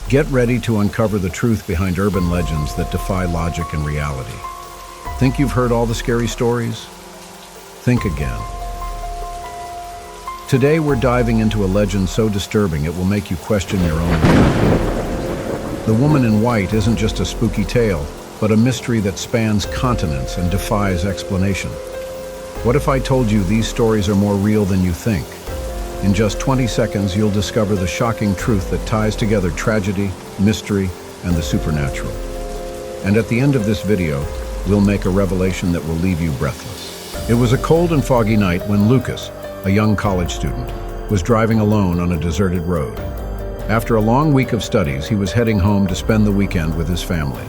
Get ready to uncover the truth behind urban legends that defy logic and reality. Think you've heard all the scary stories? Think again. Today we're diving into a legend so disturbing it will make you question your own reality. The Woman in White isn't just a spooky tale, but a mystery that spans continents and defies explanation. What if I told you these stories are more real than you think? In just 20 seconds, you'll discover the shocking truth that ties together tragedy, mystery, and the supernatural. And at the end of this video, we'll make a revelation that will leave you breathless. It was a cold and foggy night when Lucas, a young college student, was driving alone on a deserted road. After a long week of studies, he was heading home to spend the weekend with his family.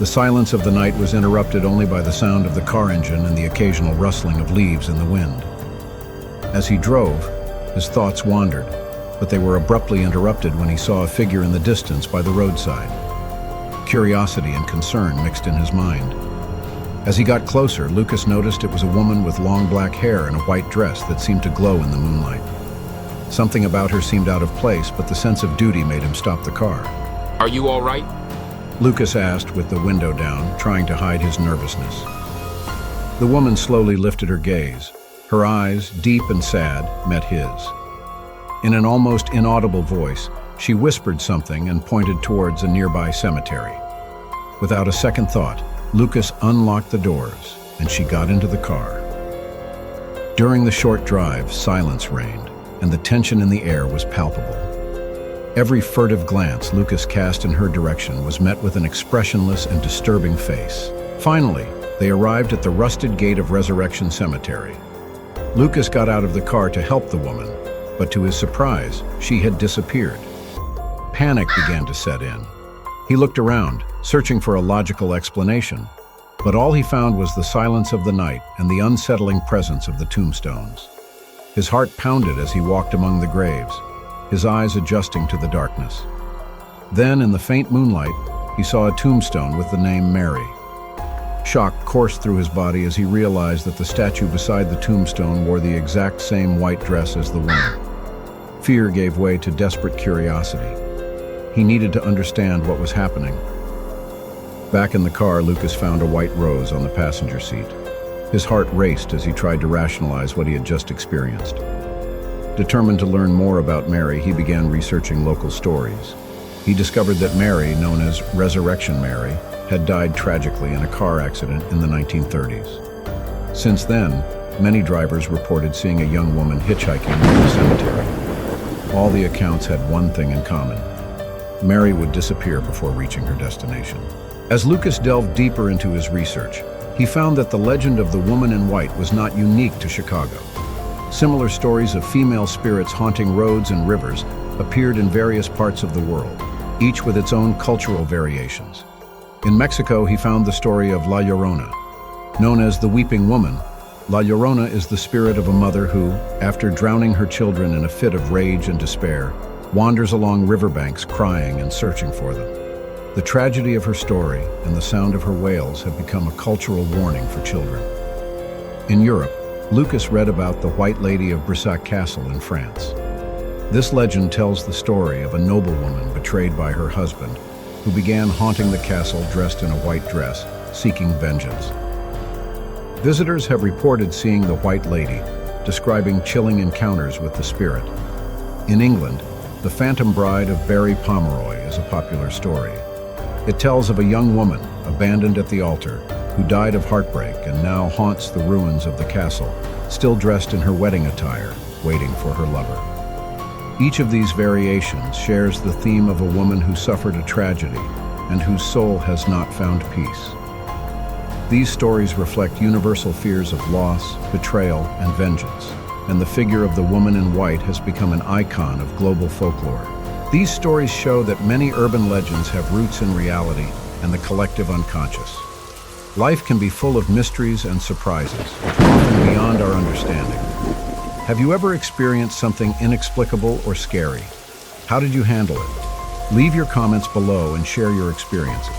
The silence of the night was interrupted only by the sound of the car engine and the occasional rustling of leaves in the wind. As he drove, his thoughts wandered, but they were abruptly interrupted when he saw a figure in the distance by the roadside. Curiosity and concern mixed in his mind. As he got closer, Lucas noticed it was a woman with long black hair and a white dress that seemed to glow in the moonlight. Something about her seemed out of place, but the sense of duty made him stop the car. Are you all right? Lucas asked with the window down, trying to hide his nervousness. The woman slowly lifted her gaze. Her eyes, deep and sad, met his. In an almost inaudible voice, she whispered something and pointed towards a nearby cemetery. Without a second thought, Lucas unlocked the doors, and she got into the car. During the short drive, silence reigned, and the tension in the air was palpable. Every furtive glance Lucas cast in her direction was met with an expressionless and disturbing face. Finally, they arrived at the rusted gate of Resurrection Cemetery. Lucas got out of the car to help the woman, but to his surprise, she had disappeared. Panic began to set in. He looked around, searching for a logical explanation, but all he found was the silence of the night and the unsettling presence of the tombstones. His heart pounded as he walked among the graves, his eyes adjusting to the darkness. Then, in the faint moonlight, he saw a tombstone with the name Mary. Shock coursed through his body as he realized that the statue beside the tombstone wore the exact same white dress as the woman. Fear gave way to desperate curiosity. He needed to understand what was happening. Back in the car, Lucas found a white rose on the passenger seat. His heart raced as he tried to rationalize what he had just experienced. Determined to learn more about Mary, he began researching local stories. He discovered that Mary, known as Resurrection Mary, had died tragically in a car accident in the 1930s. Since then, many drivers reported seeing a young woman hitchhiking near the cemetery. All the accounts had one thing in common. Mary would disappear before reaching her destination. As Lucas delved deeper into his research, he found that the legend of the Woman in White was not unique to Chicago. Similar stories of female spirits haunting roads and rivers appeared in various parts of the world, each with its own cultural variations. In Mexico, he found the story of La Llorona. Known as the Weeping Woman, La Llorona is the spirit of a mother who, after drowning her children in a fit of rage and despair, wanders along riverbanks crying and searching for them. The tragedy of her story and the sound of her wails have become a cultural warning for children. In Europe, Lucas read about the White Lady of Brissac Castle in France. This legend tells the story of a noblewoman betrayed by her husband, who began haunting the castle dressed in a white dress, seeking vengeance. Visitors have reported seeing the White Lady, describing chilling encounters with the spirit. In England, The Phantom Bride of Barry Pomeroy is a popular story. It tells of a young woman, abandoned at the altar, who died of heartbreak and now haunts the ruins of the castle, still dressed in her wedding attire, waiting for her lover. Each of these variations shares the theme of a woman who suffered a tragedy and whose soul has not found peace. These stories reflect universal fears of loss, betrayal, and vengeance, and the figure of the Woman in White has become an icon of global folklore. These stories show that many urban legends have roots in reality and the collective unconscious. Life can be full of mysteries and surprises, often beyond our understanding. Have you ever experienced something inexplicable or scary? How did you handle it? Leave your comments below and share your experiences.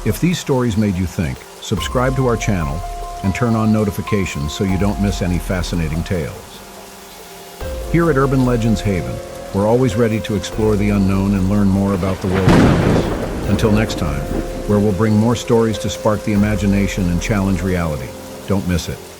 If these stories made you think, subscribe to our channel and turn on notifications so you don't miss any fascinating tales. Here at Urban Legends Haven, We're always ready to explore the unknown and learn more about the world around us. Until next time, where we'll bring more stories to spark the imagination and challenge reality. Don't miss it.